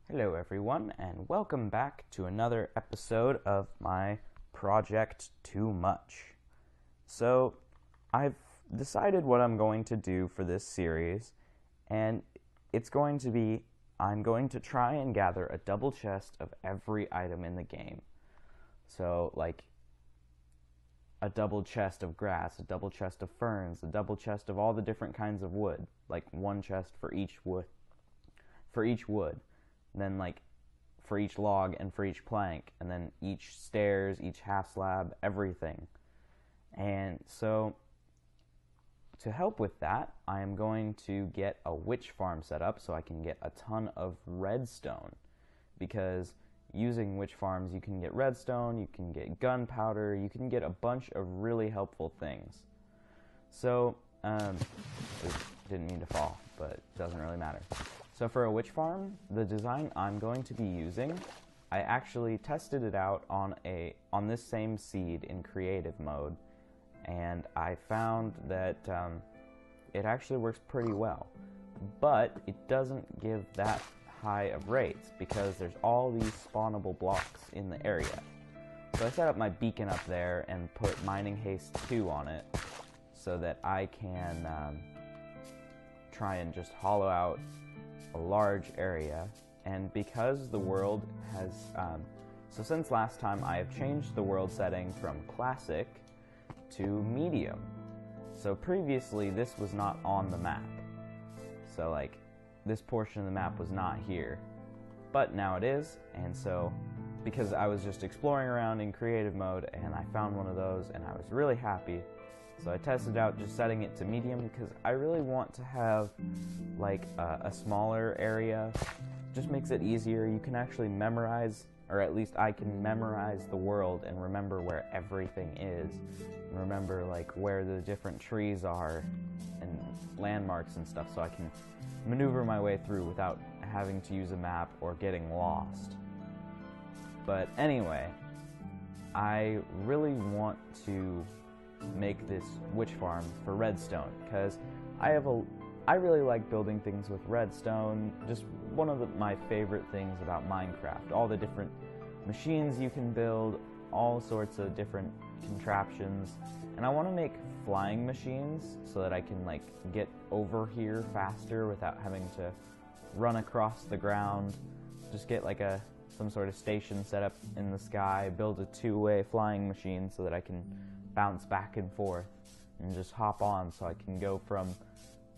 Hello everyone, and welcome back to another episode of my Project Too Much. So, I've decided what I'm going to do for this series, and it's going to be, I'm going to try and gather a double chest of every item in the game. So, like, a double chest of grass, a double chest of ferns, a double chest of all the different kinds of wood, like one chest for each wood. Then like for each log and for each plank, and then each stairs, each half slab, everything. And so to help with that, I am going to get a witch farm set up so I can get a ton of redstone, because using witch farms you can get redstone, you can get gunpowder, you can get a bunch of really helpful things. So didn't mean to fall, but it doesn't really matter. So for a witch farm, the design I'm going to be using, I actually tested it out on this same seed in creative mode, and I found that it actually works pretty well. But it doesn't give that high of rates because there's all these spawnable blocks in the area. So I set up my beacon up there and put mining haste 2 on it so that I can try and just hollow out a large area. And because the world has so since last time I have changed the world setting from classic to medium. So previously this was not on the map, so like this portion of the map was not here, but now it is. And so because I was just exploring around in creative mode and I found one of those and I was really happy, so I tested out just setting it to medium because I really want to have like a smaller area. Just makes it easier. You can actually memorize, or at least I can memorize the world and remember where everything is, and remember like where the different trees are and landmarks and stuff, so I can maneuver my way through without having to use a map or getting lost. But anyway, I really want to make this witch farm for redstone because I really like building things with redstone. Just one of my favorite things about Minecraft. All the different machines you can build, all sorts of different contraptions. And I want to make flying machines so that I can like get over here faster without having to run across the ground. Just get like some sort of station set up in the sky, build a two-way flying machine so that I can bounce back and forth and just hop on, so I can go from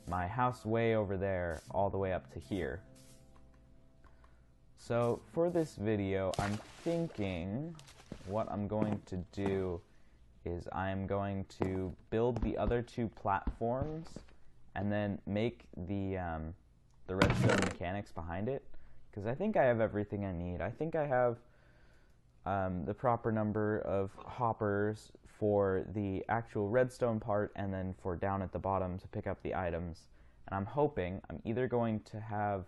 my house way over there all the way up to here. So for this video, I'm thinking what I'm going to do is I'm going to build the other two platforms and then make the redstone mechanics behind it, because I think I have everything I need. I think I have the proper number of hoppers for the actual redstone part, and then for down at the bottom to pick up the items. And I'm hoping I'm either going to have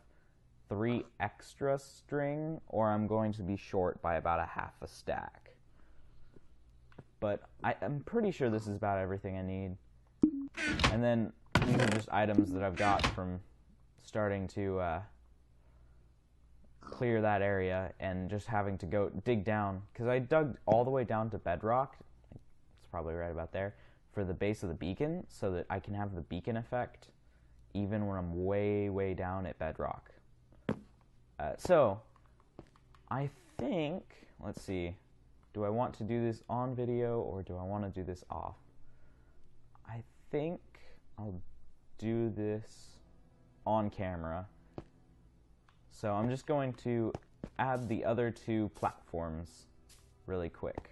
3 extra string, or I'm going to be short by about a half a stack. But I'm pretty sure this is about everything I need. And then these are just items that I've got from starting to clear that area and just having to go dig down, because I dug all the way down to bedrock, it's probably right about there, for the base of the beacon, so that I can have the beacon effect even when I'm way down at bedrock. So I think, let's see, do I want to do this on video or do I want to do this off? I think I'll do this on camera. So I'm just going to add the other 2 platforms really quick.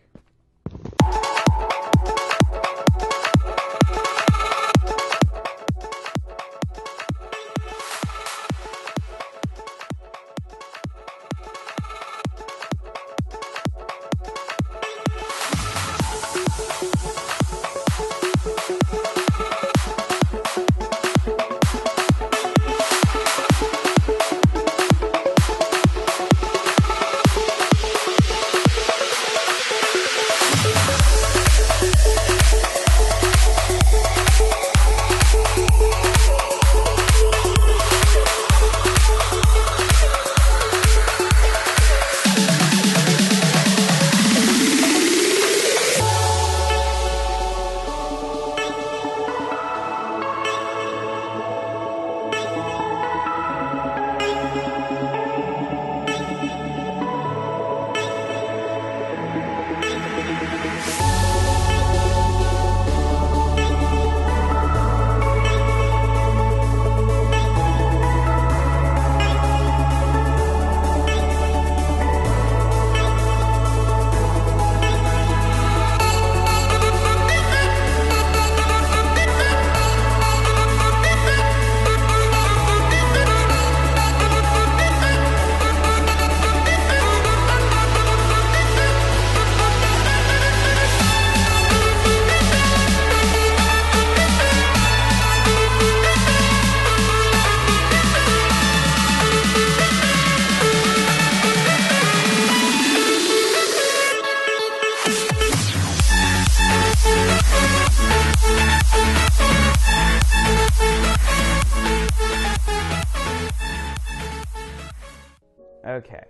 Okay,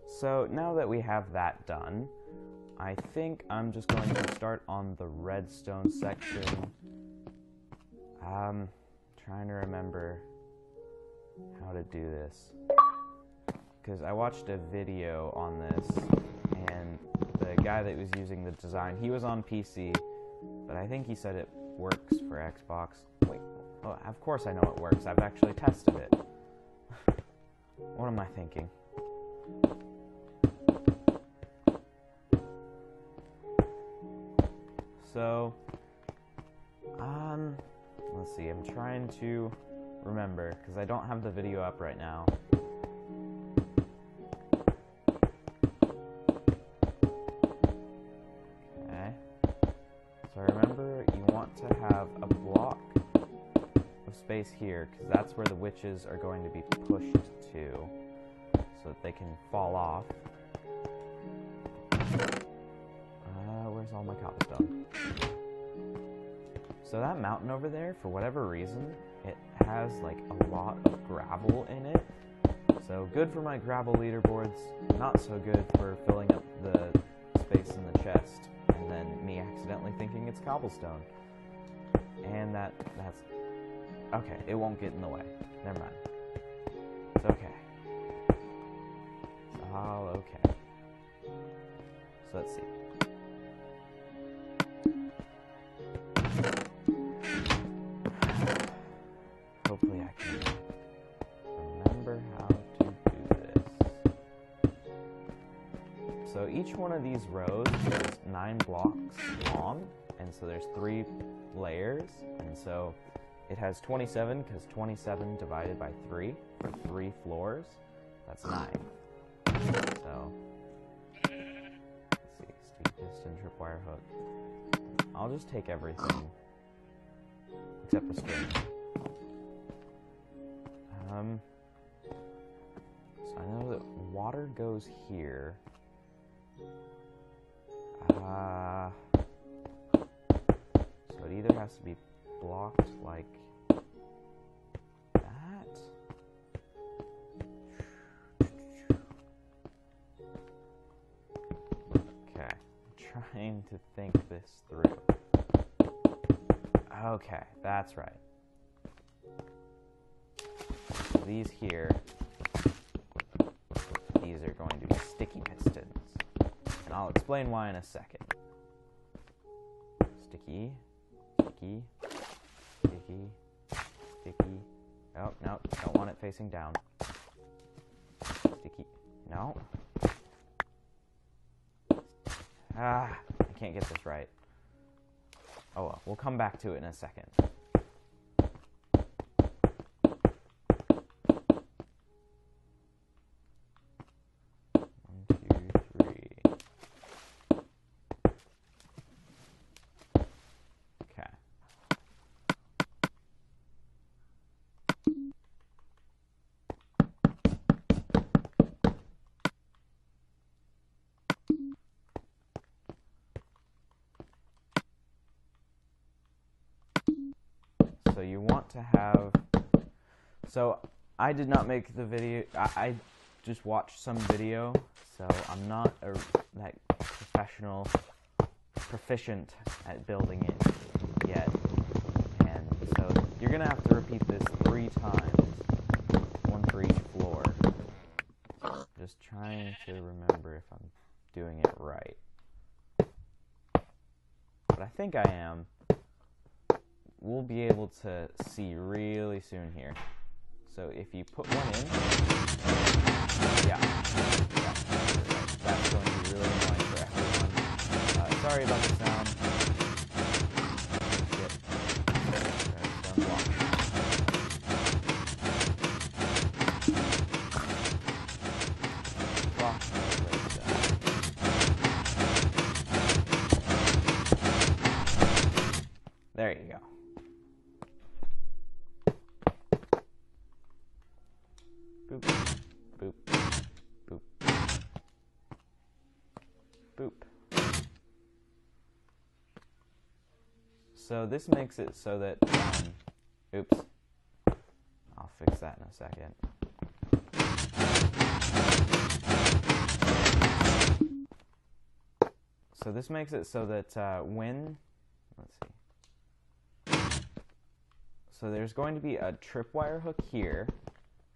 so now that we have that done, I think I'm just going to start on the redstone section. Trying to remember how to do this, because I watched a video on this, and the guy that was using the design, he was on PC, but I think he said it works for Xbox. Wait, oh, of course I know it works. I've actually tested it. What am I thinking? So, let's see, I'm trying to remember, because I don't have the video up right now. Okay. So I remember you want to have a block of space here, because that's where the witches are going to be pushed to, so that they can fall off. Where's all my cobblestone? So that mountain over there, for whatever reason, it has like a lot of gravel in it. So good for my gravel leaderboards, not so good for filling up the space in the chest, and then me accidentally thinking it's cobblestone. And that's... okay, it won't get in the way. Never mind. It's okay. It's all okay. So let's see. Hopefully I can remember how to do this. So each one of these rows is 9 blocks long, and so there's 3 layers, and so it has 27, because 27 divided by 3 for 3 floors, that's 9. So, let's see, steep piston, tripwire hook. I'll just take everything except the string. So I know that water goes here. So it either has to be blocked like that. Okay, I'm trying to think this through. Okay, that's right. So these here, these are going to be sticky pistons. And I'll explain why in a second. Sticky, sticky, sticky, sticky. Oh, no, don't want it facing down. Sticky, no. I can't get this right. Oh well, we'll come back to it in a second. 1, 2, 3. Okay. So you want to have, so I did not make the video, I just watched some video, so I'm not that proficient at building it yet, and so you're going to have to repeat this 3 times, 1 for each floor. Just trying to remember if I'm doing it right. But I think I am. We'll be able to see really soon here. So if you put one in, yeah, that's going to be really annoying for everyone. Sorry about the sound. There you go. Boop, boop, boop, boop. So this makes it so that, oops, I'll fix that in a second. So this makes it so that let's see. So there's going to be a tripwire hook here,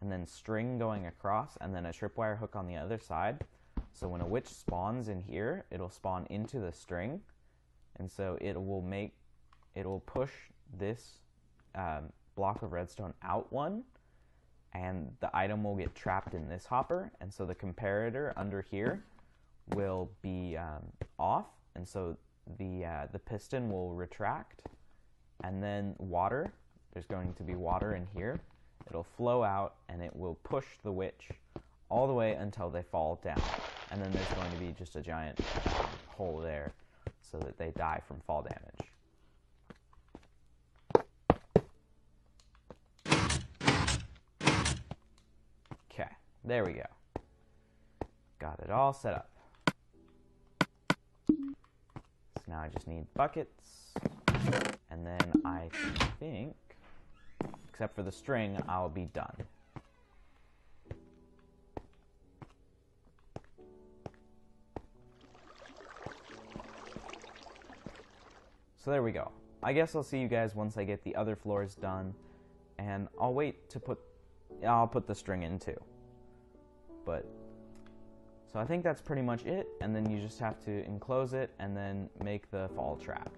and then string going across, and then a tripwire hook on the other side. So when a witch spawns in here, it'll spawn into the string, and so it will push this block of redstone out one, and the item will get trapped in this hopper, and so the comparator under here will be off, and so the piston will retract, and then there's going to be water in here. It'll flow out, and it will push the witch all the way until they fall down, and then there's going to be just a giant hole there so that they die from fall damage. Okay, there we go. Got it all set up. So now I just need buckets, and then I think, except for the string, I'll be done. So there we go. I guess I'll see you guys once I get the other floors done, and I'll put the string in too. So I think that's pretty much it, and then you just have to enclose it and then make the fall trap.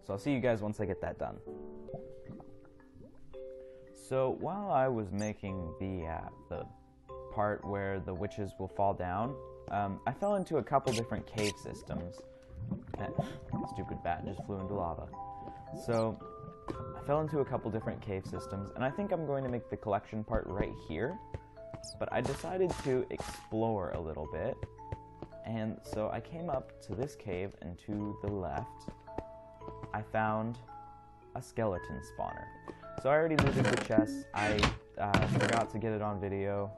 So I'll see you guys once I get that done. So while I was making the part where the witches will fall down, I fell into a couple different cave systems. That stupid bat just flew into lava. So I fell into a couple different cave systems, and I think I'm going to make the collection part right here. But I decided to explore a little bit, and so I came up to this cave, and to the left I found a skeleton spawner. So I already looted the chest. I forgot to get it on video.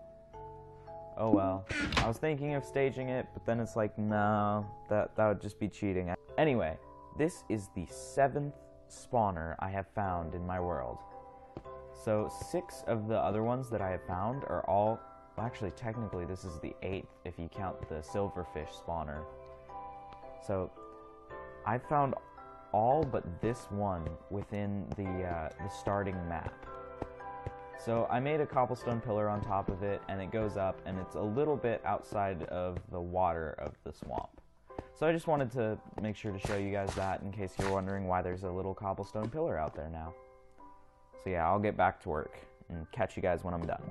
Oh well. I was thinking of staging it, but then it's like, no, that would just be cheating. Anyway, this is the 7th spawner I have found in my world. So 6 of the other ones that I have found are all, well, actually technically this is the 8th if you count the silverfish spawner. So I found all but this one within the starting map. So I made a cobblestone pillar on top of it, and it goes up, and it's a little bit outside of the water of the swamp. So I just wanted to make sure to show you guys that in case you're wondering why there's a little cobblestone pillar out there now. So yeah, I'll get back to work and catch you guys when I'm done.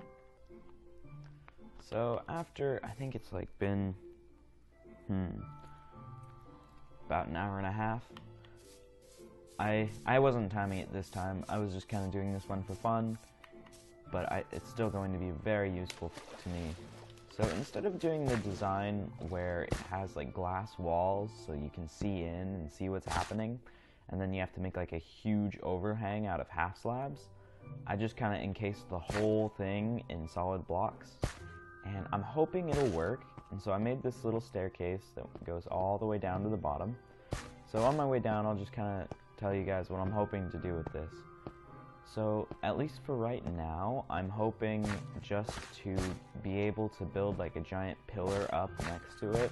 So after, I think it's like been, about an hour and a half. I wasn't timing it this time. I was just kind of doing this one for fun, but it's still going to be very useful to me. So instead of doing the design where it has like glass walls so you can see in and see what's happening, and then you have to make like a huge overhang out of half slabs, I just kind of encased the whole thing in solid blocks, and I'm hoping it'll work. And so I made this little staircase that goes all the way down to the bottom. So on my way down, I'll just kind of tell you guys what I'm hoping to do with this. So at least for right now, I'm hoping just to be able to build like a giant pillar up next to it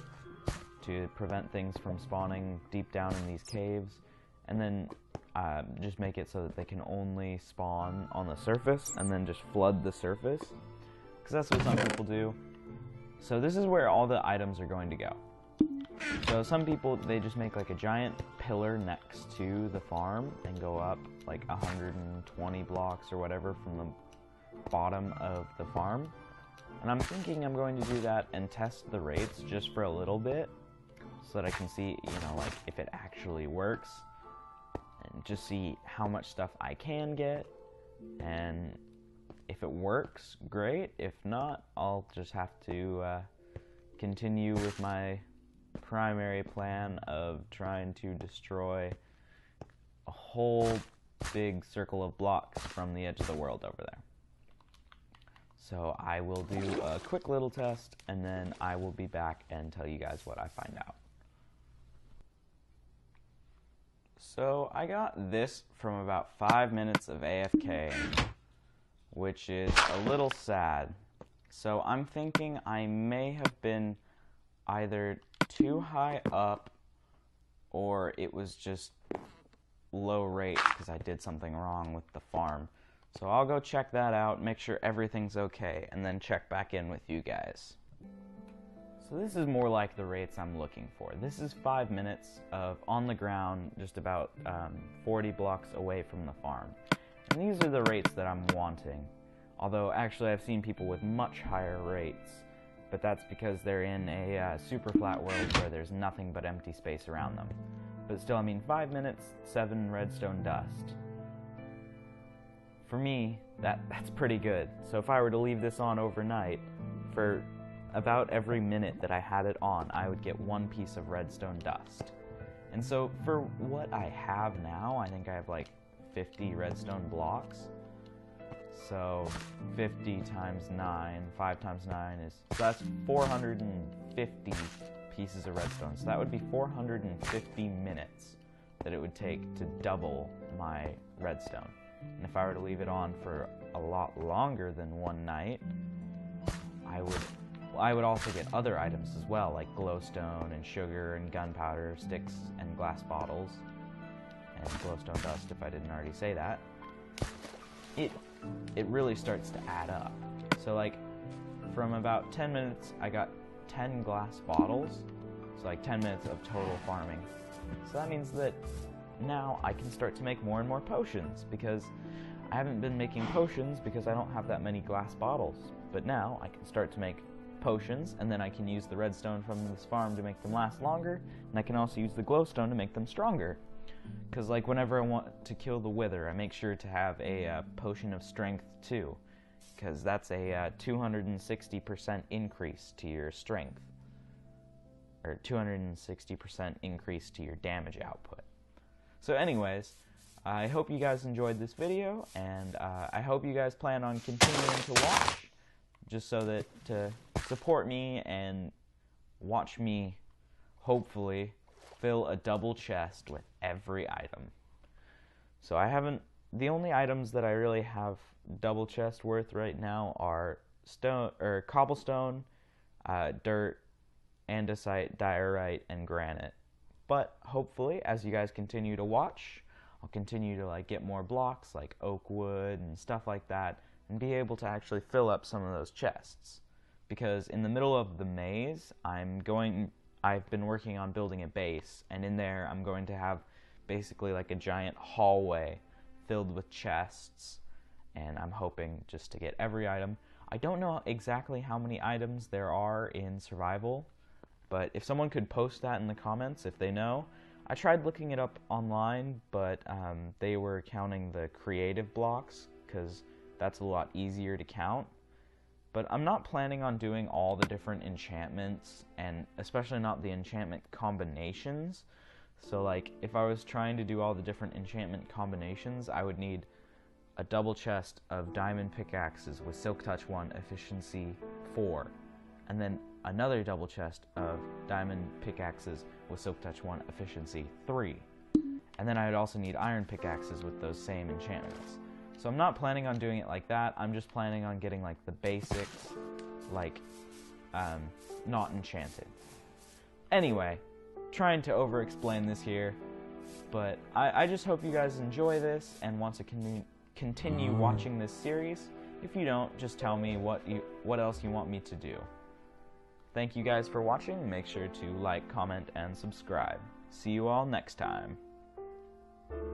to prevent things from spawning deep down in these caves, and then just make it so that they can only spawn on the surface and then just flood the surface, because that's what some people do. So this is where all the items are going to go. So some people, they just make like a giant pillar next to the farm and go up like 120 blocks or whatever from the bottom of the farm. And I'm thinking I'm going to do that and test the rates just for a little bit so that I can see, you know, like if it actually works, and just see how much stuff I can get. And if it works, great. If not, I'll just have to continue with my primary plan of trying to destroy a whole big circle of blocks from the edge of the world over there. So I will do a quick little test, and then I will be back and tell you guys what I find out. So I got this from about 5 minutes of AFK, which is a little sad. So I'm thinking I may have been either too high up or it was just low rate because I did something wrong with the farm. So I'll go check that out, make sure everything's okay, and then check back in with you guys. So this is more like the rates I'm looking for. This is 5 minutes of on the ground, just about 40 blocks away from the farm. And these are the rates that I'm wanting. Although actually I've seen people with much higher rates, but that's because they're in a super flat world where there's nothing but empty space around them. But still, I mean, 5 minutes, 7 redstone dust. For me, that's pretty good. So if I were to leave this on overnight, for about every minute that I had it on, I would get 1 piece of redstone dust. And so for what I have now, I think I have like 50 redstone blocks. So 50 times 9, 5 times 9 is, so that's 450 pieces of redstone. So that would be 450 minutes that it would take to double my redstone. And if I were to leave it on for a lot longer than one night, I would also get other items as well, like glowstone and sugar and gunpowder, sticks and glass bottles, and glowstone dust if I didn't already say that. It really starts to add up. So like from about 10 minutes I got 10 glass bottles, so like 10 minutes of total farming. So that means that now I can start to make more and more potions, because I haven't been making potions because I don't have that many glass bottles. But now I can start to make potions, and then I can use the redstone from this farm to make them last longer, and I can also use the glowstone to make them stronger. Because like whenever I want to kill the wither, I make sure to have a potion of strength too, because that's a 260% increase to your strength, or 260% increase to your damage output. So anyways, I hope you guys enjoyed this video, and I hope you guys plan on continuing to watch, just so that to support me and watch me hopefully fill a double chest with every item. So the only items that I really have double chest worth right now are stone or cobblestone, dirt, andesite, diorite, and granite. But hopefully, as you guys continue to watch, I'll continue to like get more blocks like oak wood and stuff like that, and be able to actually fill up some of those chests. Because in the middle of the maze, I've been working on building a base, and in there I'm going to have basically like a giant hallway filled with chests, and I'm hoping just to get every item. I don't know exactly how many items there are in survival, but if someone could post that in the comments if they know. I tried looking it up online, but they were counting the creative blocks, because that's a lot easier to count. But I'm not planning on doing all the different enchantments, and especially not the enchantment combinations. So like, if I was trying to do all the different enchantment combinations, I would need a double chest of diamond pickaxes with silk touch 1 efficiency 4, and then another double chest of diamond pickaxes with silk touch 1 efficiency 3. And then I would also need iron pickaxes with those same enchantments. So I'm not planning on doing it like that. I'm just planning on getting like the basics, like not enchanted. Anyway, trying to over-explain this here, but I just hope you guys enjoy this and want to continue watching this series. If you don't, just tell me what else you want me to do. Thank you guys for watching. Make sure to like, comment, and subscribe. See you all next time.